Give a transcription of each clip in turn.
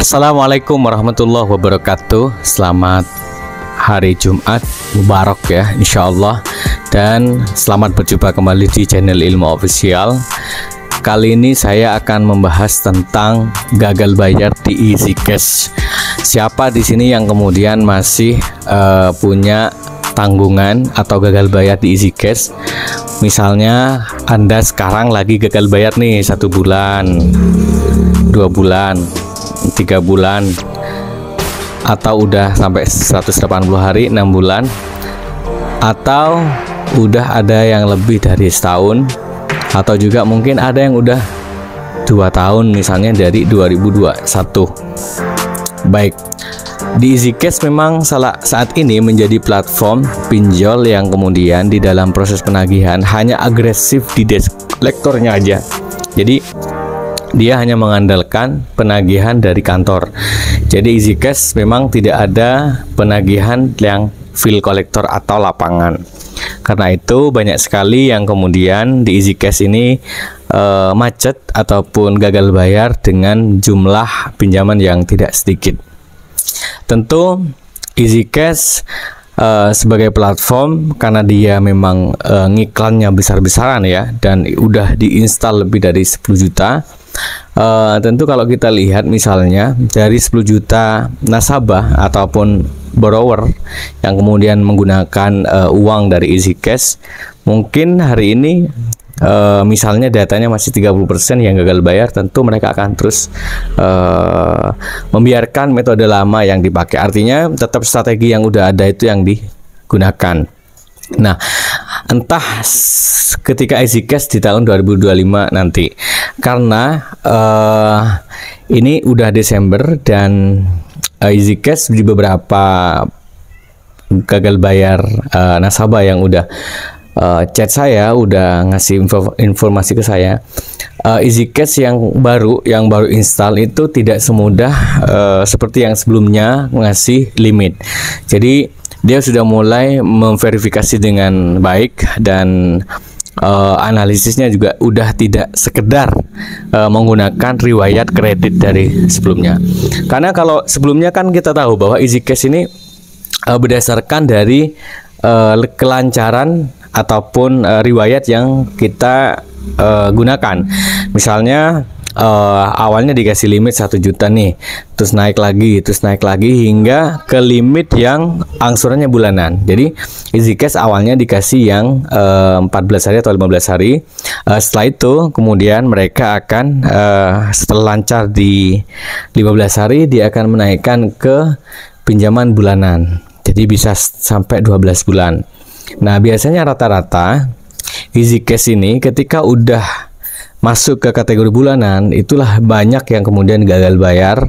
Assalamualaikum warahmatullahi wabarakatuh. Selamat hari Jumat Mubarak ya, insyaallah. Dan selamat berjumpa kembali di channel Ilmu Official. Kali ini saya akan membahas tentang gagal bayar di EasyCash. Siapa di sini yang kemudian masih punya tanggungan atau gagal bayar di EasyCash? Misalnya Anda sekarang lagi gagal bayar nih 1 bulan, 2 bulan, 3 bulan, atau udah sampai 180 hari, 6 bulan, atau udah ada yang lebih dari setahun, atau juga mungkin ada yang udah 2 tahun, misalnya dari 2021. Baik, di EasyCash memang saat ini menjadi platform pinjol yang kemudian di dalam proses penagihan hanya agresif di desk kolektornya aja. Jadi dia hanya mengandalkan penagihan dari kantor. Jadi EasyCash memang tidak ada penagihan yang bill kolektor atau lapangan. Karena itu banyak sekali yang kemudian di EasyCash ini macet ataupun gagal bayar dengan jumlah pinjaman yang tidak sedikit. Tentu EasyCash sebagai platform, karena dia memang ngiklannya besar-besaran ya, dan udah diinstal lebih dari 10 juta. Tentu kalau kita lihat misalnya dari 10 juta nasabah ataupun borrower yang kemudian menggunakan uang dari EasyCash, mungkin hari ini misalnya datanya masih 30% yang gagal bayar, tentu mereka akan terus membiarkan metode lama yang dipakai. Artinya tetap strategi yang udah ada itu yang digunakan. Nah, entah ketika EasyCash di tahun 2025 nanti, karena ini udah Desember dan EasyCash di beberapa gagal bayar nasabah yang udah chat saya, udah ngasih informasi ke saya, EasyCash yang baru install itu tidak semudah seperti yang sebelumnya ngasih limit. Jadi dia sudah mulai memverifikasi dengan baik dan analisisnya juga udah tidak sekedar menggunakan riwayat kredit dari sebelumnya. Karena kalau sebelumnya kan kita tahu bahwa EasyCash ini berdasarkan dari kelancaran ataupun riwayat yang kita gunakan. Misalnya awalnya dikasih limit 1 juta nih, terus naik lagi hingga ke limit yang angsurannya bulanan. Jadi EasyCash awalnya dikasih yang 14 hari atau 15 hari. Setelah itu kemudian mereka akan setelah lancar di 15 hari dia akan menaikkan ke pinjaman bulanan. Jadi bisa sampai 12 bulan. Nah, biasanya rata-rata EasyCash ini ketika udah masuk ke kategori bulanan, itulah banyak yang kemudian gagal bayar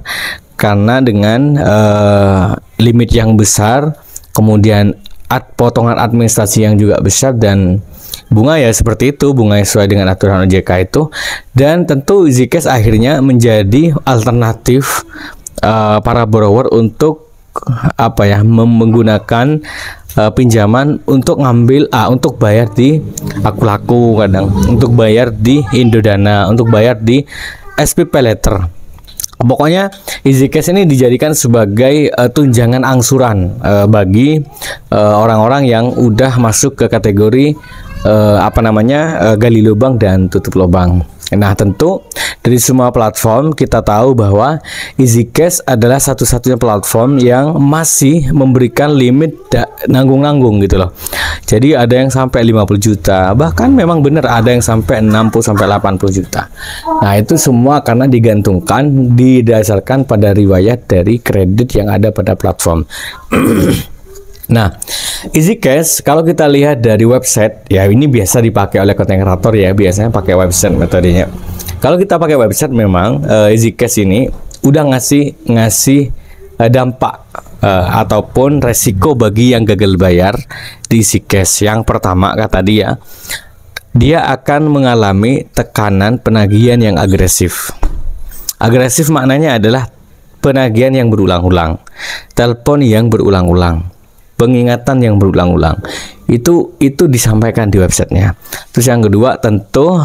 karena dengan limit yang besar, kemudian potongan administrasi yang juga besar, dan bunga ya seperti itu, bunga sesuai dengan aturan OJK itu. Dan tentu EasyCash akhirnya menjadi alternatif para borrower untuk menggunakan pinjaman untuk ngambil untuk bayar di Aku-Laku, kadang untuk bayar di Indodana, untuk bayar di SPP Letter. Pokoknya EasyCash ini dijadikan sebagai tunjangan angsuran bagi orang-orang yang udah masuk ke kategori gali lubang dan tutup lubang. Nah, tentu dari semua platform kita tahu bahwa EasyCash adalah satu-satunya platform yang masih memberikan limit nanggung-nanggung gitu loh. Jadi ada yang sampai 50 juta, bahkan memang benar ada yang sampai 60 sampai 80 juta. Nah, itu semua karena digantungkan, didasarkan pada riwayat dari kredit yang ada pada platform. Nah, EasyCash kalau kita lihat dari website ya, ini biasa dipakai oleh konten kreator ya, biasanya pakai website metodenya. Kalau kita pakai website memang EasyCash ini udah ngasih dampak ataupun resiko bagi yang gagal bayar di EasyCash. Yang pertama kata dia akan mengalami tekanan penagihan yang agresif. Agresif maknanya adalah penagihan yang berulang-ulang, telepon yang berulang-ulang, pengingatan yang berulang-ulang. Itu disampaikan di websitenya. Terus yang kedua, tentu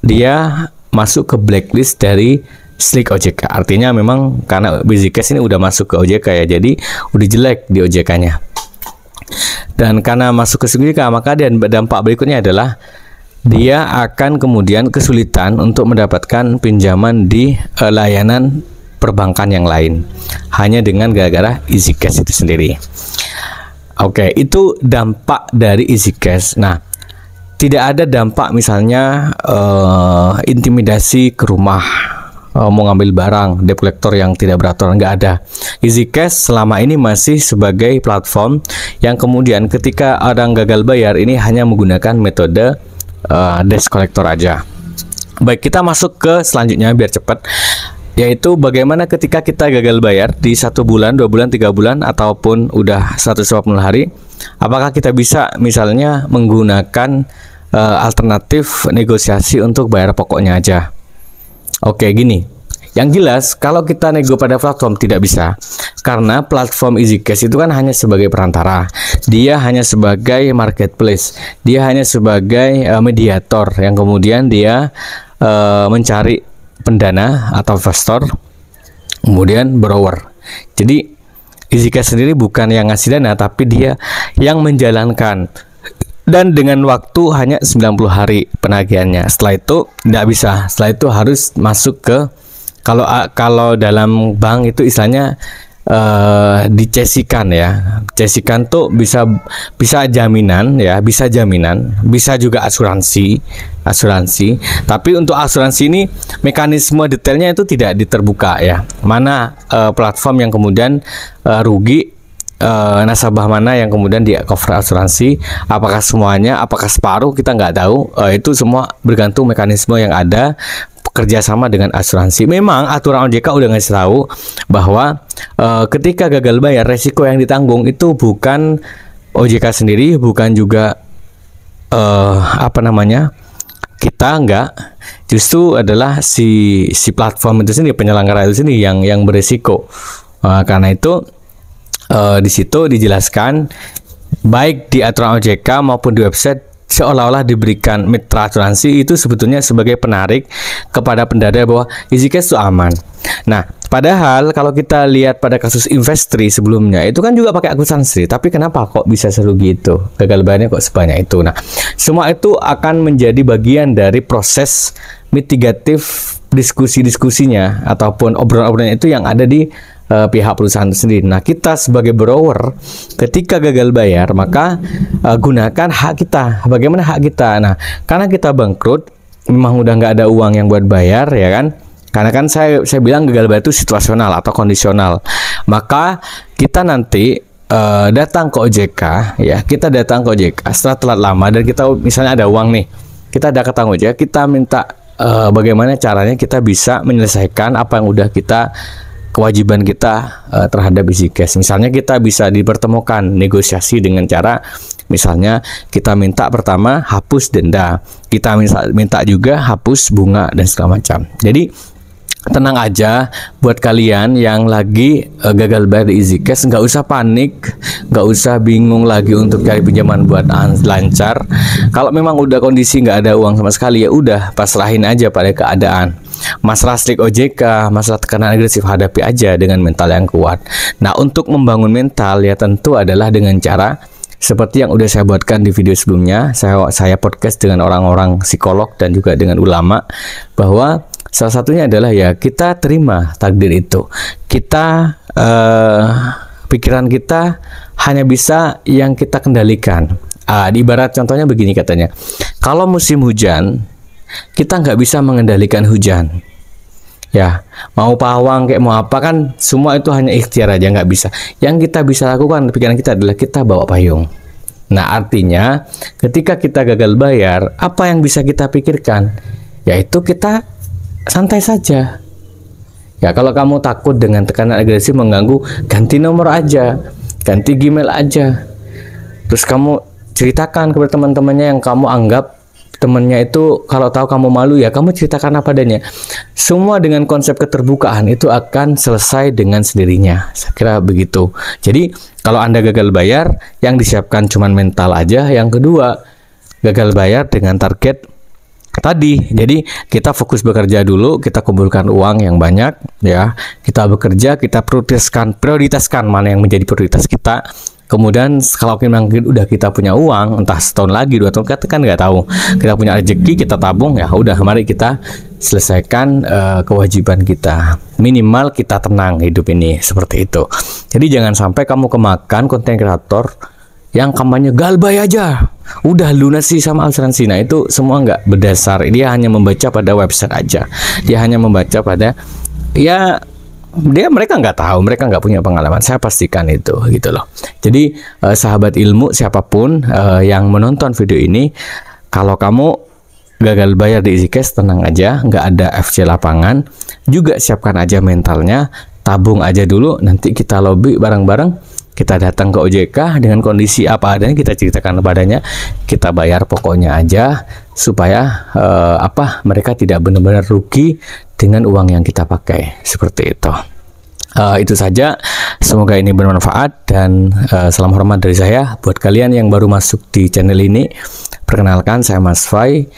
dia masuk ke blacklist dari Slick OJK. Artinya memang karena EasyCash ini udah masuk ke OJK ya, jadi udah jelek di OJK-nya. Dan karena masuk ke OJK, maka dampak berikutnya adalah dia akan kemudian kesulitan untuk mendapatkan pinjaman di layanan perbankan yang lain, hanya dengan gara-gara EasyCash itu sendiri. Oke, itu dampak dari EasyCash. Nah, tidak ada dampak misalnya intimidasi ke rumah, mau ngambil barang, debt collector yang tidak beraturan, nggak ada. EasyCash selama ini masih sebagai platform yang kemudian ketika orang gagal bayar ini hanya menggunakan metode debt collector aja. Baik, kita masuk ke selanjutnya biar cepat, yaitu bagaimana ketika kita gagal bayar di 1 bulan, 2 bulan, 3 bulan, ataupun udah 180 hari, apakah kita bisa misalnya menggunakan alternatif negosiasi untuk bayar pokoknya aja. Oke, gini. Yang jelas, kalau kita nego pada platform tidak bisa, karena platform EasyCash itu kan hanya sebagai perantara. Dia hanya sebagai marketplace. Dia hanya sebagai mediator yang kemudian dia mencari pendana atau investor, kemudian borrower. Jadi EasyCash sendiri bukan yang ngasih dana, tapi dia yang menjalankan. Dan dengan waktu hanya 90 hari penagihannya. Setelah itu tidak bisa. Setelah itu harus masuk ke, kalau dalam bank itu istilahnya dicesikan ya. Cesikan tuh bisa jaminan ya, bisa jaminan, bisa juga asuransi. Tapi untuk asuransi ini mekanisme detailnya itu tidak diterbuka ya. Mana platform yang kemudian rugi, nasabah mana yang kemudian di cover asuransi, apakah semuanya, apakah separuh, kita nggak tahu. Itu semua bergantung mekanisme yang ada kerjasama dengan asuransi. Memang aturan OJK udah ngasih tahu bahwa ketika gagal bayar, resiko yang ditanggung itu bukan OJK sendiri, bukan juga kita enggak, justru adalah si platform itu sendiri, penyelenggara itu sendiri yang berisiko. Karena itu di situ dijelaskan baik di aturan OJK maupun di website seolah-olah diberikan mitra asuransi itu sebetulnya sebagai penarik kepada pendada bahwa EasyCash itu aman. Nah, padahal kalau kita lihat pada kasus Investri sebelumnya itu kan juga pakai asuransi, tapi kenapa kok bisa serugi itu? Gagal bayarnya kok sebanyak itu? Nah, semua itu akan menjadi bagian dari proses mitigatif diskusi-diskusinya ataupun obrolan-obrolan itu yang ada di pihak perusahaan sendiri. Nah, kita sebagai borrower ketika gagal bayar, maka gunakan hak kita. Bagaimana hak kita? Nah, karena kita bangkrut, memang udah nggak ada uang yang buat bayar, ya kan? Karena kan saya bilang gagal bayar itu situasional atau kondisional. Maka kita nanti datang ke OJK, ya, kita datang ke OJK setelah telat lama dan kita misalnya ada uang nih, kita datang ke OJK, kita minta bagaimana caranya kita bisa menyelesaikan apa yang udah kita kewajiban kita terhadap EasyCash. Misalnya kita bisa dipertemukan negosiasi dengan cara misalnya kita minta pertama hapus denda, kita minta juga hapus bunga dan segala macam. Jadi tenang aja buat kalian yang lagi gagal bayar di EasyCash, nggak usah panik, nggak usah bingung lagi untuk cari pinjaman buat lancar. Kalau memang udah kondisi nggak ada uang sama sekali, ya udah pasrahin aja pada keadaan. Masalah slick OJK, masalah tekanan agresif, hadapi aja dengan mental yang kuat. Nah, untuk membangun mental ya tentu adalah dengan cara seperti yang udah saya buatkan di video sebelumnya. Saya podcast dengan orang-orang psikolog dan juga dengan ulama, bahwa salah satunya adalah ya kita terima takdir itu. Kita pikiran kita hanya bisa yang kita kendalikan. Ibarat contohnya begini katanya, kalau musim hujan kita nggak bisa mengendalikan hujan, ya mau pawang kayak mau apa kan semua itu hanya ikhtiar aja, nggak bisa. Yang kita bisa lakukan pikiran kita adalah kita bawa payung. Nah, artinya ketika kita gagal bayar, apa yang bisa kita pikirkan? Yaitu kita santai saja. Ya, kalau kamu takut dengan tekanan agresif mengganggu, ganti nomor aja, ganti Gmail aja. Terus kamu ceritakan kepada teman-temannya yang kamu anggap temannya itu, kalau tahu kamu malu ya kamu ceritakan apa adanya. Semua dengan konsep keterbukaan itu akan selesai dengan sendirinya. Saya kira begitu. Jadi kalau Anda gagal bayar, yang disiapkan cuman mental aja. Yang kedua, gagal bayar dengan target tadi. Jadi kita fokus bekerja dulu, kita kumpulkan uang yang banyak ya. Kita bekerja, kita prioritaskan mana yang menjadi prioritas kita. Kemudian kalau mungkin udah kita punya uang, entah setahun lagi, 2 tahun, kita kan nggak tahu. Kita punya rezeki, kita tabung, ya udah, mari kita selesaikan kewajiban kita. Minimal kita tenang hidup ini, seperti itu. Jadi jangan sampai kamu kemakan konten kreator yang kampanye galbay aja, udah lunasi sama asuransi. Nah itu semua nggak berdasar. Dia hanya membaca pada website aja. Dia hanya membaca pada mereka nggak tahu, mereka nggak punya pengalaman. Saya pastikan itu, gitu loh. Jadi sahabat ilmu siapapun yang menonton video ini, kalau kamu gagal bayar di EasyCash, tenang aja, nggak ada FC lapangan. Juga siapkan aja mentalnya, tabung aja dulu. Nanti kita lobby bareng-bareng, kita datang ke OJK dengan kondisi apa adanya, kita ceritakan kepadanya, kita bayar pokoknya aja, supaya mereka tidak benar-benar rugi dengan uang yang kita pakai, seperti itu. Itu saja, semoga ini bermanfaat, dan salam hormat dari saya buat kalian yang baru masuk di channel ini. Perkenalkan, saya Mas Fai,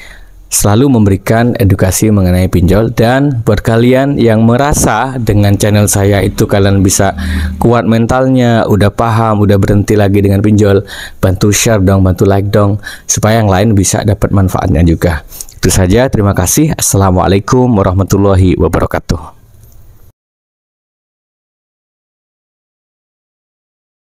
selalu memberikan edukasi mengenai pinjol. Dan buat kalian yang merasa dengan channel saya itu kalian bisa kuat mentalnya, udah paham, udah berhenti lagi dengan pinjol, bantu share dong, bantu like dong, supaya yang lain bisa dapat manfaatnya juga. Itu saja, terima kasih. Assalamualaikum warahmatullahi wabarakatuh.